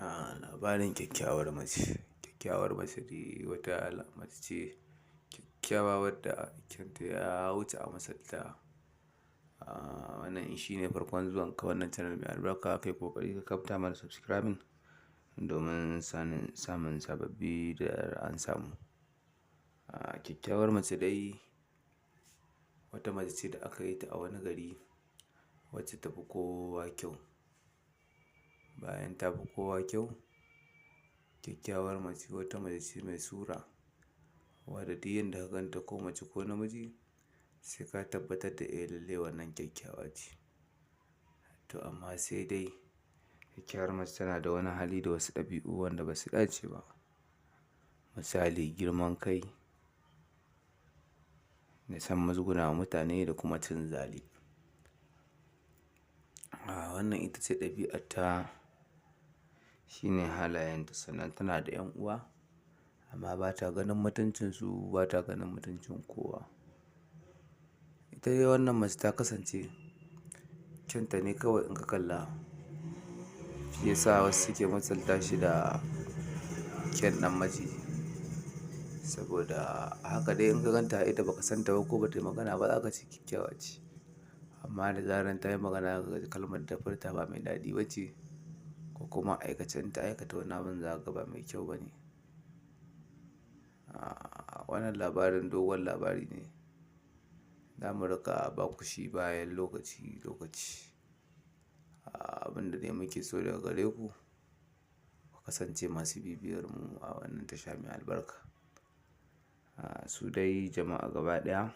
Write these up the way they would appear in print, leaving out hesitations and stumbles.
Labarin kyakkyawar mace. Kyakkyawar mace dai wata mace ce kyakkyawa wadda kyanta ya wuce a misalta. Wannan shi ne farkon zuwan ka wannan channel mai albarka. Kai ƙoƙari ka kafta mana subscribing domin samun sababbi da an samu. Kyakkyawar mace dai wata mace ce da aka yi ta a wani gari wacce ta fi kowa kyau. Bayan ta fi kowa kyau, kyakkyawar mace wata mace ce mai sura wadda duk yanda ka ganta ko mace ko namiji sai ka tabbatar da lalle wannan kyakkyawa ce. To amma sai dai kyakkyawar mace tana da wani hali da wasu ɗabi'u wanda ba su dace ba. Misali girman kai, da son musgunawa mutane da kuma cin zali. Wannan ita ce ɗabi'arta, shine halayenta. Sannan tana da 'yan uwa amma ba ta ganin mutuncinsu, ba ta ganin mutuncin kowa. Ita dai wannan mace ta kasance kyanta ne kawai in ka kalla. Shi ya sa wasu suke misalta shi da kyan ɗan maciji. Saboda haka dai in ka ganta ita ba ka san ta ba ko ba ta yi magana ba za ka ce kyakkyawa ce. Amma da zarar ta yi magana kalmar da ta furta ba mai daɗi ba ce ko kuma aikacen ta aikata wani abin za ka ga ba mai kyau ba ne. Wannan labarin dogon labari ne. Za mu riƙa ba ku shi bayan lokaci. Abin da dai muke so daga gare ku, ku kasance masu bibiyar mu a wannan tasha mai albarka. Su dai jama'a gaba ɗaya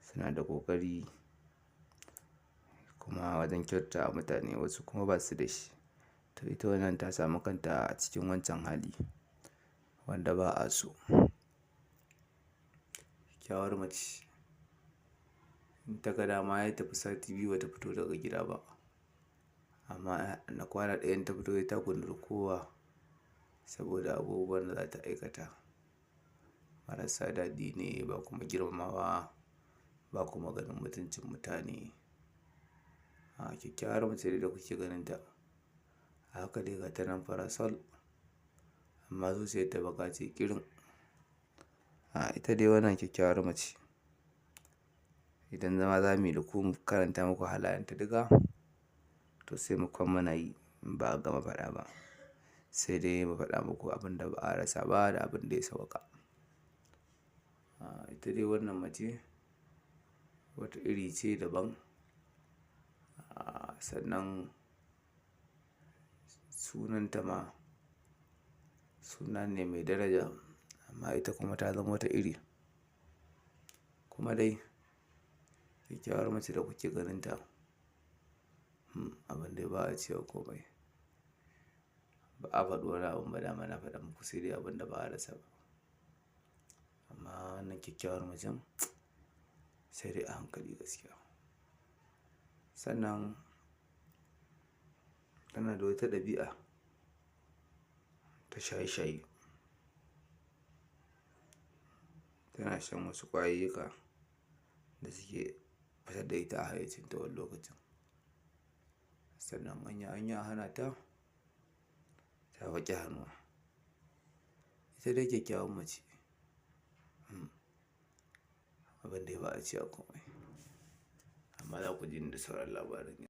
suna da ƙoƙari kuma wajen kyautatawa mutane, wasu kuma ba su da shi. To ita wannan ta samu kanta a cikin wancan hali wanda ba a so. Kyakkyawar mace in ta ga dama sai ta fi sati biyu ba ta fito daga gida ba. Amma na kwana ɗaya in ta fito sai ta gunduri kowa saboda abubuwan da za ta aikata. Marasa daɗi ne ba kuma girmamawa ba kuma ganin mutuncin mutane. Kyakkyawar mace dai da kuke ganinta haka dai ga ta nan farasol amma zuciyarta baƙa ce ƙirin. Ita dai wannan kyakkyawar mace idan zama za mu yi da ku mu karanta muku halayenta duka to sai mu kwan muna yi in ba a gama faɗa ba. Sai dai mu faɗa muku abin da ba a rasa ba da abin da ya sauƙa. Ita dai wannan mace wata iri ce daban. Sannan sunanta ma suna ne mai daraja amma ita kuma ta zama wata iri. Kuma dai kyakkyawar mace da kuke ganinta abin dai ba a cewa komai. Ba a faɗi wani abin ba dama na faɗa muku sai dai abin da ba a rasa ba. Amma wannan kyakkyawar macen sai dai a hankali gaskiya. Sannan tana da wata ɗabi'a ta shaye-shaye. Tana shan wasu ƙwayoyika da suke fitar da ita a hayyacinta wani lokacin. Sannan an yi a hana ta, ta ƙi hannuwa. Ita dai kyakkyawar mace abin dai ba a cewa komai. Amma za ku ji ni da sauran labarin.